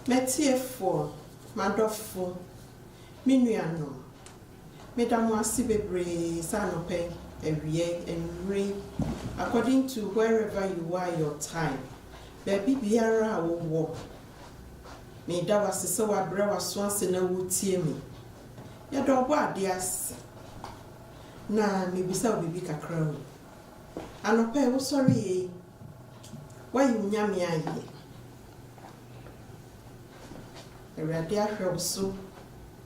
Metiefo, madofo, minuano. Madam wasi bebre, sanope, ewie, and according to wherever you are your time. Baby biara wo. Me da wasi so wabre waswanse na wutie me. Ya do bo ade ase. Na me bisa obibi kakra o. Anope wo sorry ye. Why you nyame aye? Ewrade ahwe so.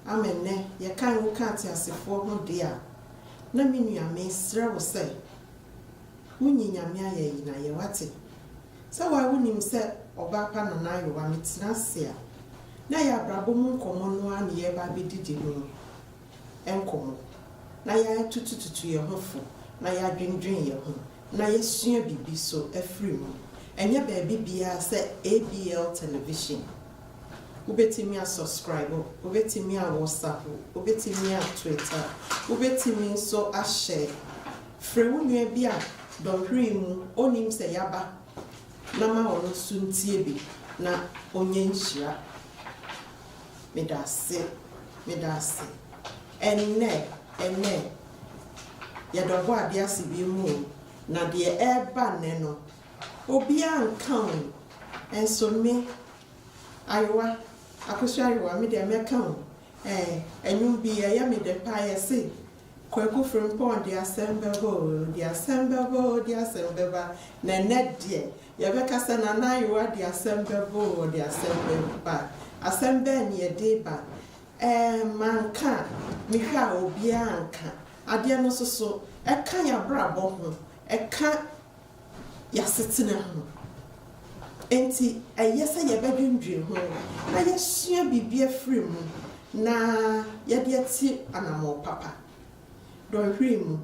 Amene ye kan wo kan ti asefo ho de a. Na me nua me sre wo se. Wunyi nyame aye yi na ye wate. Sa wa wunim se oba pa na Ayowa metina se a. Na ya Abrabo mu Nkomo no a ne ye ba bedidi no. Nkomo. Na ya tutututu ye ho fo. Na ya dwendwen ye ho. Na ye sua bibi so afri mu. Enye ba bibia se ABL television. Ubetimi a subscribe, ubetimi a WhatsApp, ubetimi a Twitter, ubetimi so a share. Frewu nwe bia dohwe mu onim se yaba. Na ma ono suntie bi na onye nhira. Medase. Enne ya dobo ade asibi mu na de eba ne no. Obi ankan enso me Ayowa akosua Ayowa me de mekan enyum bi ya me de pa ye se kwaku from pond the assemble na net de ya beka se na Ayowa the assemble ba assemble ni de ba manka mi hwa obi anka ade no so e kan ya Abrabo ho e kan ya setena ho enti ayese ye badwendwe ho na ye sua bibia free mu na ye de ati anamo papa do hwe mu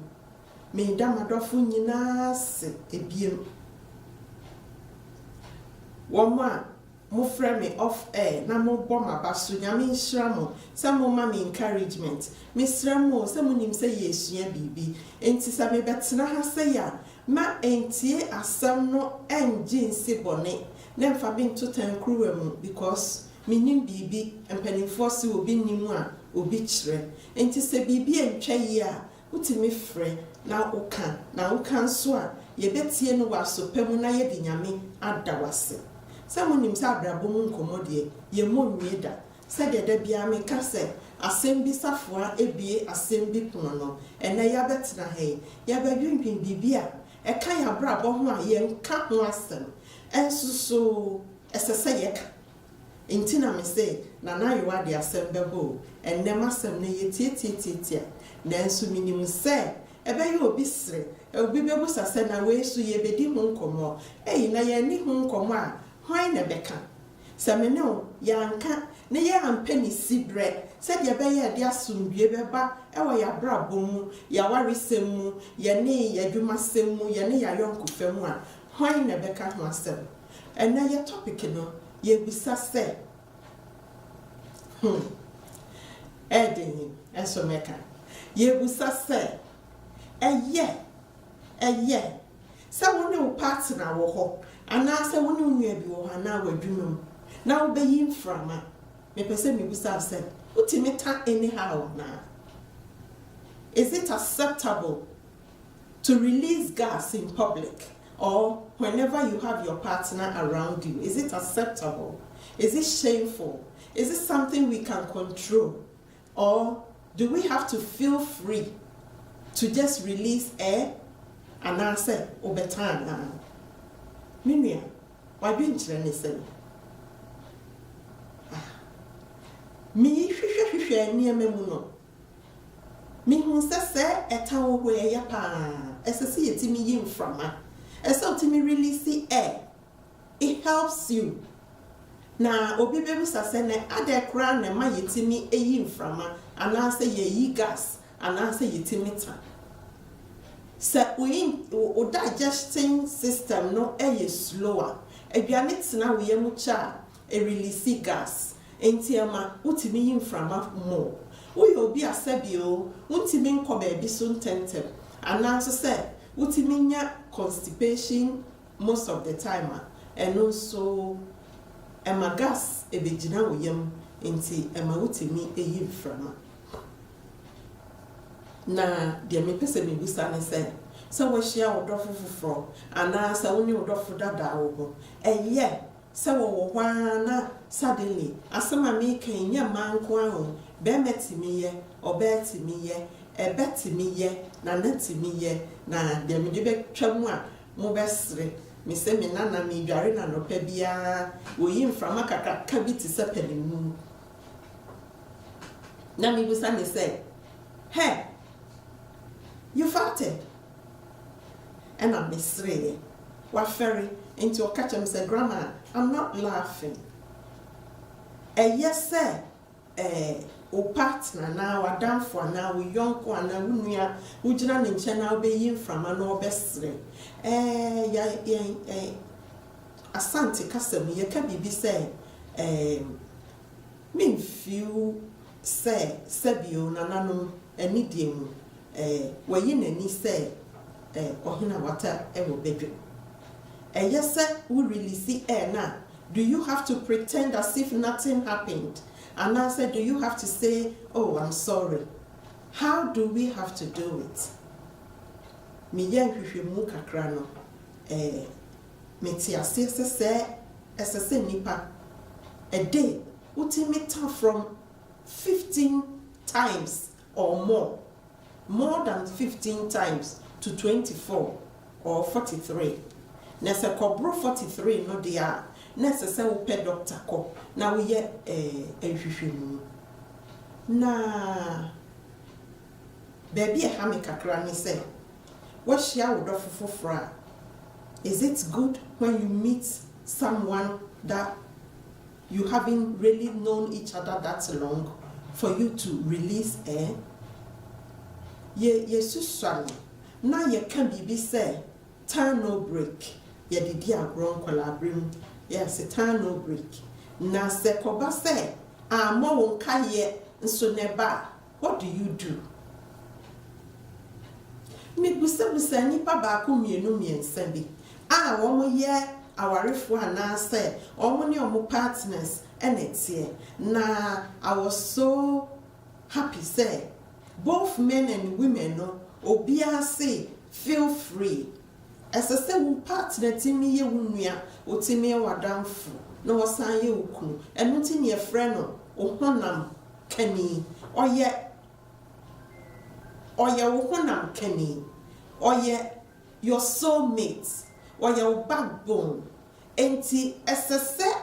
me damadofo nyina se ebiem woma mo frɛ me off air na mo bɔ mabaso nyame nhyira mo sɛ mo ma me encouragement me srɛ mo sɛ mo nim sɛ yesua bibi enti sɛ me betena ha sɛ ya ma entie asɛm no engye nsi bɔne na mfa bi nto tankruwa mu because me nim bibi empanimfo se obi nim a obi kyerɛ enti sɛ bibi entwa yi a utimi frɛ na woka nso a yebetie no wasopɛ mu na ye di nyame adawase. Some nim sa Abrabo mu Nkomo de ye mo nwie da se de da bia me ka se asem bi safoa ebie asem bi pono no ena ya betena he ya badwindwin bibia e kan ya Abrabo ho a ye nka ho asem enso so esese ye ka entina me se na Ayowa de asem bebo enem asem ne ye tietietie na enso minim se ebe ye obi sre obi bebu sase na we so ye bedi ho Nkomo na ye ni ho Nkomo a hwan na beka sameno yanka ne ye ampani sibre said ye beye de asumdue beba ewo ya Abrabo mu ya waresem mu ye ne ya dwumasem mu ye ne ya yonkofam a hwan na beka ho asem ena ye topic no ye bisa se edeni eso meka ye bisa se eye sa woni wo partner wo ho ana se woni nua bi wo ha na wadwumam na wo beyi mframa me pese me busa se utimita anyhow na is it acceptable to release gas in public or whenever you have your partner around you? Is it acceptable? Is it shameful? Is it something we can control, or do we have to feel free to just release air and answer over time? Minia, why do you listen? Me, near Memuno. Me who says, a town where ya pa, as a see it me in from her, as so to me really see air. It helps you. Now, Obi Baby Sassene, add a crown and my yitimi a yin from her, and answer ye gas, and answer yitimita. So we digesting system no air slower. A bianets now we mucha a release gas. Entiama utimi yin from more. We will be a sebio, utimin cobe be soon tented. And answer said, utiminya constipation most of the time, and also ema gas ebegyina wo yam enti ema wotimi eyi mframa na de me pese me busa ne se wo hia wo dofo foforo ana se wo ni wo dofo dada wo ho eye se wo hwana suddenly asema me kan nya manko aho be metimi ye obetimi ye ebetimi ye na natimi ye na de me be twam a mo besre me se me nana me dware na no pa bia wo yi mframa kakaka bi ti se panimu na me busa ne hey, you farted. And I'm misreading. What ferry into a catch and said, Grandma, I'm not laughing. Yes, sir. O partner now, a down for now, we young one, and we are, who didn't in China be in from an old best a Santa custom, you can be said, mean few say, Sebio, Nanano, and Nidium. Where you need say, or hina water, ever bedroom. Yes, sir, we really see air now. Do you have to pretend as if nothing happened? And I said, do you have to say, oh, I'm sorry? How do we have to do it? Me yen muka krano. Metia say nipa. A day, ultimate from 15 times or more. More than 15 times to 24 or 43. Nese kobro 43 no dia. Nese se upe doctor ko. Na we ye ehwehwemu. Na baby ha me kakra ni say. What share wo do fofofra? Is it good when you meet someone that you haven't really known each other that long for you to release air? Ye suswan na ye can be say time no break ye didi agron kwalabrim yes time no break na se koba say mo won ka ye nso neba what do you do me busa nipa ba ko mienu miensa bi wo ye awarefo ana say omo ne omo partners enetie na I was so happy say both men and women no obia say feel free as I say wo partner timi ye wunua otimi e wadamfo na wosan ye okunu eno ti ne frɛ no ohonam kani oye wo honam kani oye your soulmate oye wo backbone enti esese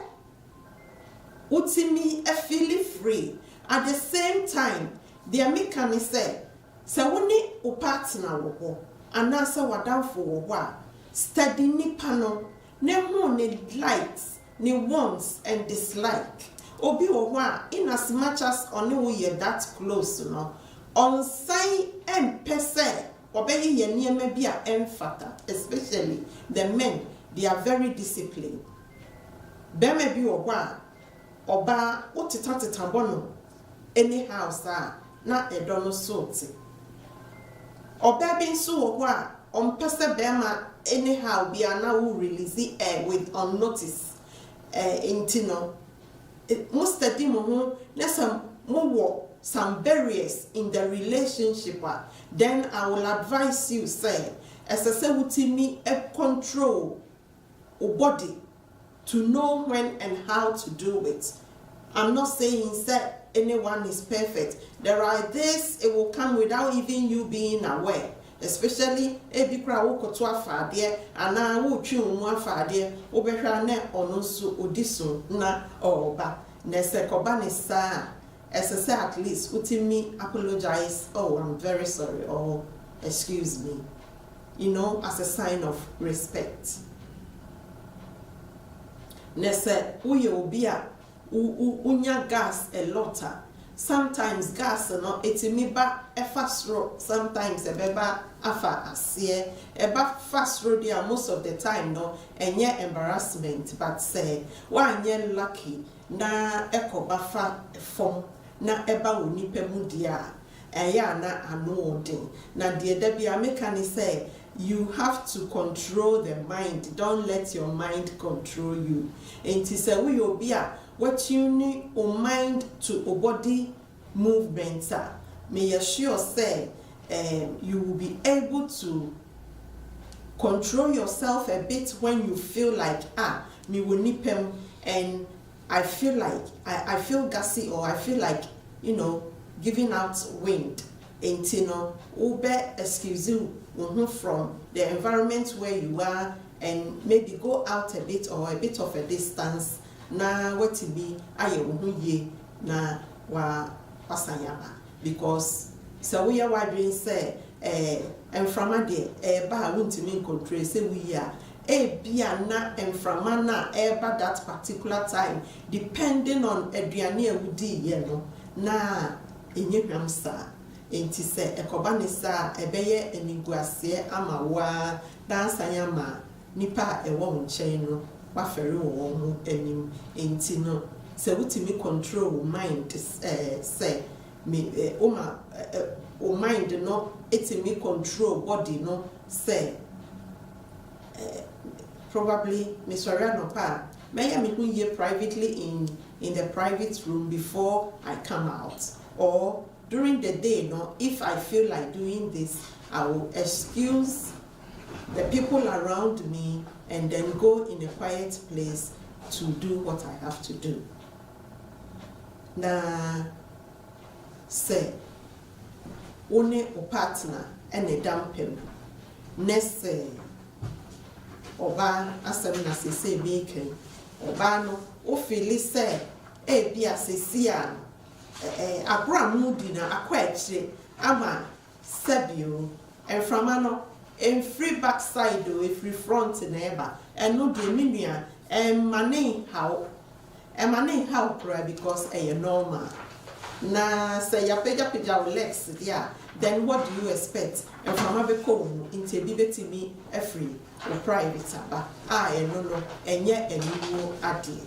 utimi e feel free at the same time. The American say, woni o partner wo ho anasa wadamfo wo ho a study ni pano ne ho ne likes ne wants and dislike obi wo ho a in as much as oni wo ye that close no on sign and pese obeyi ye niema bi a emfata especially the men they are very disciplined bema bi wo ho a oba otita bono any house na edono soti oba bi nso wo ho a ompese bema anyhow be na wo release air with on notice intino most of them ho na some barriers in the relationship then I will advise you say as I say wutimi control o body to know when and how to do it. I'm not saying that anyone is perfect. There are this, it will come without even you being aware. Especially ebikra wo koto afade ana wo twi mu afade wo behwa na ono so odiso na oba na se koba ne sa esse at least utimi apologize, oh I'm very sorry, or excuse me, you know, as a sign of respect. Na se uye obi a unya gas a lot. Sometimes gas no etimi ba e fast road, sometimes e beba afa asie e ba fast road there most of the time no enye embarrassment, but say wanye lucky na ekoba fa fom na eba woni pemu dia eya na ano odin na de da bia meka ni say you have to control the mind. Don't let your mind control you. And to say we will be what you need your mind to your body movements are. May assure say you will be able to control yourself a bit when you feel like me will nip him and I feel like I feel gassy, or I feel like giving out wind. And excuse you from the environment where you are, and maybe go out a bit or a bit of a distance. Na what to be ye na wa pasanyaba, because so we are wondering say and from a day ba won't mean control say we are bia na emframa na eba that particular time, depending on aduane awudi na enye hwamsa. Enti se ekoba ne sa ebeye eniguase ama wa dansanya ma nipa ewo nchen no wa fere wo ho anim. Enti no se wutimi control wo mind say me o mind no etimi control body no say probably Miss Ariano pa may I meet you privately in the private room before I come out, or during the day. No, if I feel like doing this, I will excuse the people around me and then go in a quiet place to do what I have to do. Na say one o partner and a dampem next oba asem na se bacon oba no o feel say bia sesia Abrabo dina akwache ama sabio and from ano and free backside or free front neighbor and no de minua and money how prayer because normal na say ya peja legs there, then what do you expect? And from a cone into bibeti me a free or private aba no and yet and you adi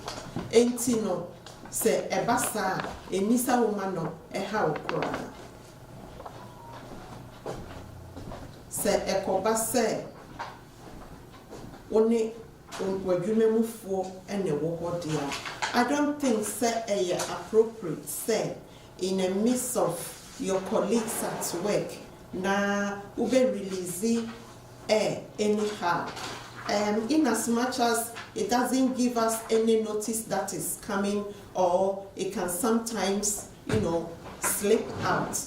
ain't no say a basa a nisa woman no a how cry say a coba say only when you move for and a walk dear. I don't think say a appropriate say in the midst of your colleagues at work na ube release anyhow. In as much as it doesn't give us any notice that is coming, or it can sometimes, slip out.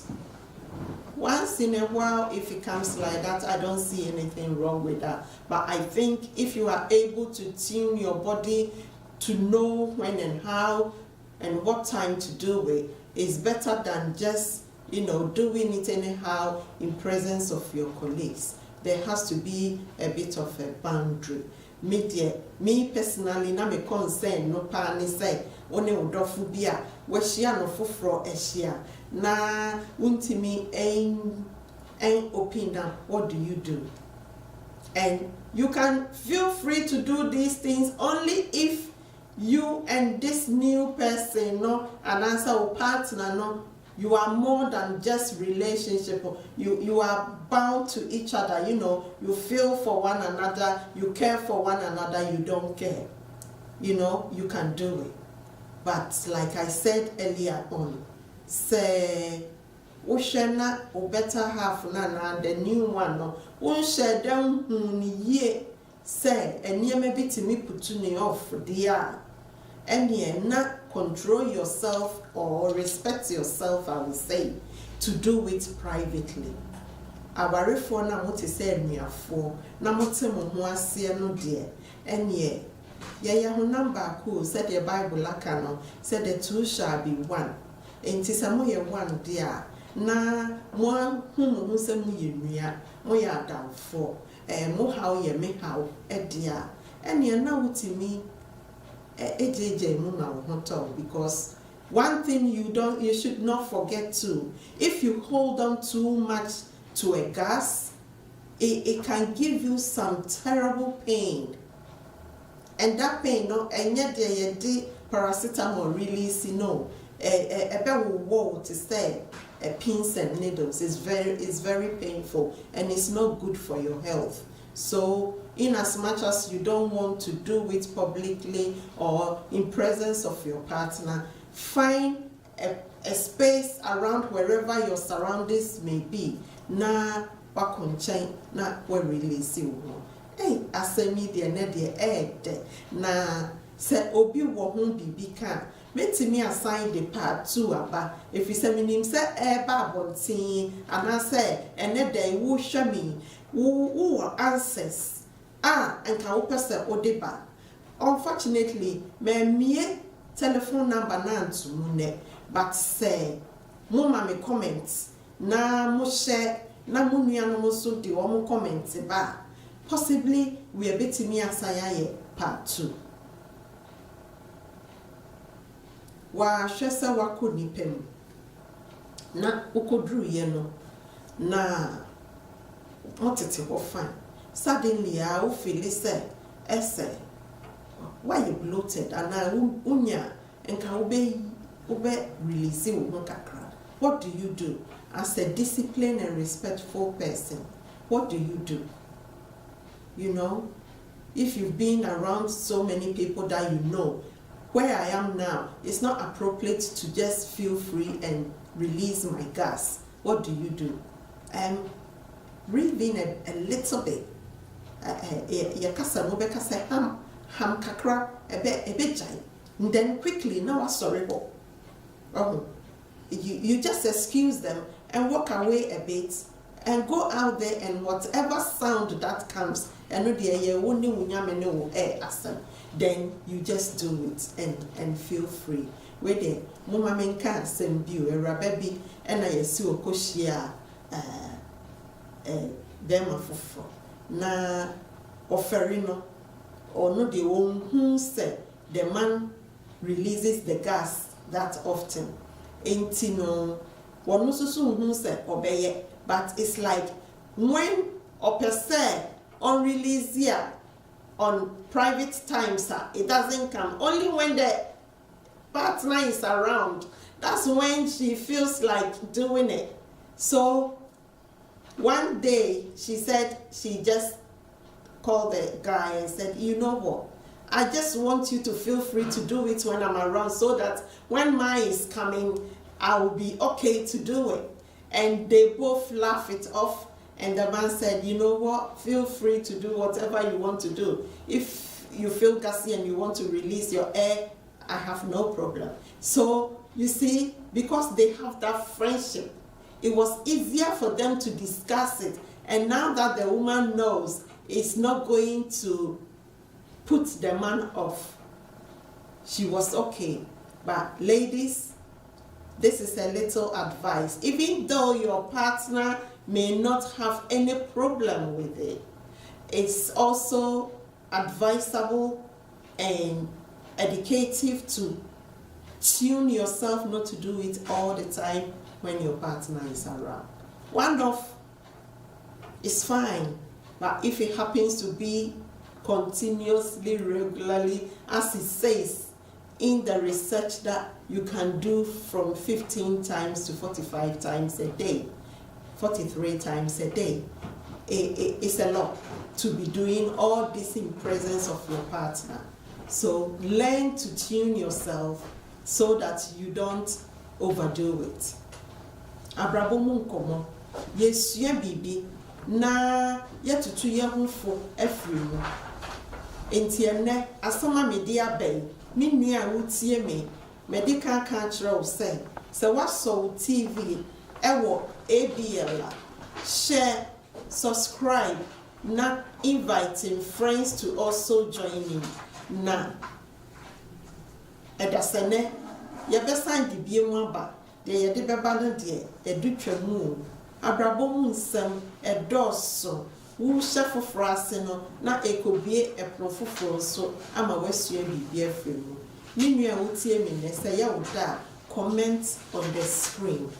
Once in a while, if it comes like that, I don't see anything wrong with that. But I think if you are able to tune your body to know when and how and what time to do it, it's better than just, doing it anyhow in presence of your colleagues. There has to be a bit of a boundary. Me personally, na me concern no pa ni say one odofu bia we shia no foforo ehia na untimi en open up. What do you do? And you can feel free to do these things only if you and this new person an answer or partner you are more than just relationship. You are bound to each other. You feel for one another, you care for one another, you don't care. You can do it. But like I said earlier on, say Oshena or better half na the new one no share them ye say and ye maybe to me put me off dear. And ye not control yourself or respect yourself, I would say, to do it privately. Our phone na what say me afo na mote mo ho ase no de and ye ho number cool said the Bible aka no said the two shall be one. Enti samo ye one there na mo hu se mo ye nua mo ya adamfo mo how ye me how e dia and ye na wutimi because one thing you should not forget too, if you hold on too much to a gas, it can give you some terrible pain, and that pain and yet the paracetamol release wall to say pins and needles is very painful and it's not good for your health. So in as much as you don't want to do it publicly or in presence of your partner, find a space around wherever your surroundings may be. Na wakonchen na we release you. Hey, asemi de ne de na se obi wo ho bibi kan metimi assign the part 2 aba if you say minim se eba abontin ana se ene de wo hwami wo answers enka wo pese odeba. Unfortunately me telephone number na antumu ne, but say mo ma me comments na mo share na mo nuanu mo so de o mo comment ba, possibly we a bit me assign part 2. Wa hwese wako nipem na ukodru ye no na otete ho fine, suddenly I feel say ese why you bloated and I unya enka ube release wo kakra. What do you do as a disciplined and respectful person? What do you do? You know, if you've been around so many people that you know, where I am now, it's not appropriate to just feel free and release my gas. What do you do? Breathe in a little bit. Ham kakra ebe jai. And then quickly, now sorry. You just excuse them and walk away a bit and go out there, and whatever sound that comes, then you just do it and feel free. Where the mama menka send you a rababi and I see okoshia them afofo na offerino or no the one who said the man releases the gas that often. Ain't no one who said obey, but it's like when or per se on release here on private times, it doesn't come. Only when the partner is around, that's when she feels like doing it. So one day she said she just called the guy and said, you know what, I just want you to feel free to do it when I'm around, so that when mine is coming, I will be okay to do it. And they both laugh it off. And the man said, you know what, feel free to do whatever you want to do. If you feel gassy and you want to release your air, I have no problem. So, you see, because they have that friendship, it was easier for them to discuss it. And now that the woman knows it's not going to put the man off, she was okay. But ladies, this is a little advice. Even though your partner may not have any problem with it, it's also advisable and educative to tune yourself not to do it all the time when your partner is around. One off is fine, but if it happens to be continuously, regularly, as it says in the research that you can do from 15 times to 45 times a day, 43 times a day. It's a lot to be doing all this in presence of your partner. So learn to tune yourself so that you don't overdo it. Abrabo Nkomo, yesua bibi na yetutu ye hunfo afiri mu. Enti ene asoma media bay, me nua wutie me, medical kan kire wo say waso TV ewo ABL, share, subscribe, na inviting friends to also join in. Na edasene ye be sign di bie mu aba de ye de beba no de edu twamu abrabo mu nsem edoso wu shefoforo ase no na ekobie eprofoforo so ama wasua bibia afemu. Ni nua wotie me ne say ya woda comment on the screen.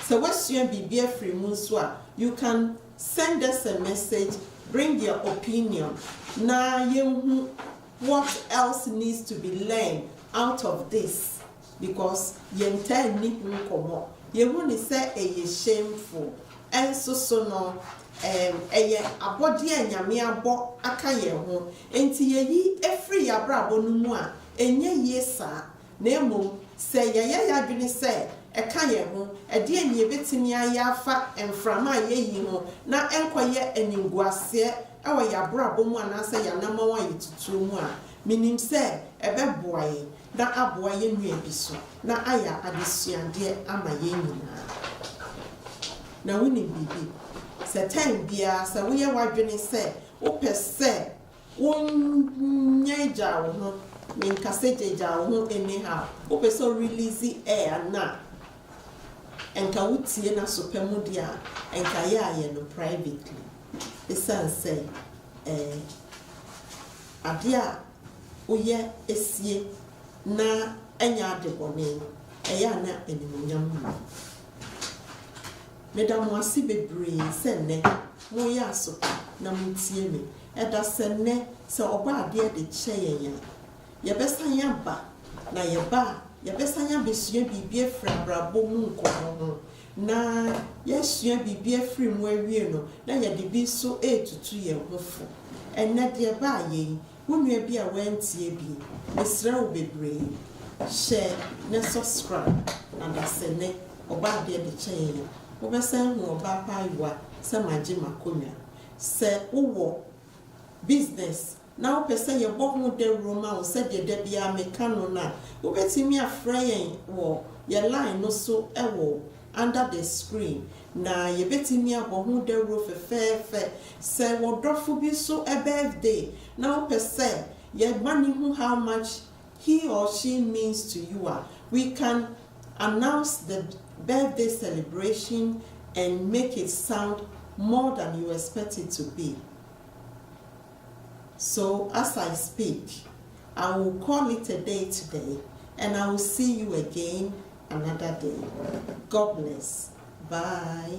So wasua bibia afemu so a you can send us a message, bring your opinion. Na yehu what else needs to be learned out of this? Because yenta ni Nkomo. Ye woni say eye shameful. Enso so no eye abodi anyame abo aka ye ho. Enti ye yi efri Abrabo no mu a enye ye sa na emom say ye yadwene say eka ye ho ede ani ebetimi ayafa emframa ye yi ho na enkoye animguase ewo ya Abrabo mu anase ya namawa yitutu mu a minim say ebeboaye na aboaye nua bi so na aya adesuade ama ye nyina na woni bibi se time bia se wo ye wadwene say wo pese wonnya ja wo ho menkase jeja wo ho anyhow wo pese release air na enka wutie na sopemu dia enka ye aye no privately esan say adia oye esie na enya de bone eya na animunyam medamo asi bebre se ne mo ya so na mutie me eda se ne se oba ade de kyeye ye besan ya ba na ye ba ye besan ya besua bibie fra Abrabo mu Nkomo ho na yesua bibie fri mu awie no na ye de bi so etutu ye hofo enne de ba ye wonua bi a wantie bi esra wo bebre share na subscribe and asene oba ade de kyeye wo besan hu oba pa Ayowa se maji makonya se wo business now person ye bo hu de Roma o se de bia mekano na wo betimi afra yen wo ye line no so ewo under the screen na ye betimi abo hu de ro fe se wo dofo bi so a birthday now person ye mani hu how much he or she means to you. We can announce the birthday celebration and make it sound more than you expect it to be. So as I speak, I will call it a day today and I will see you again another day. God bless. Bye.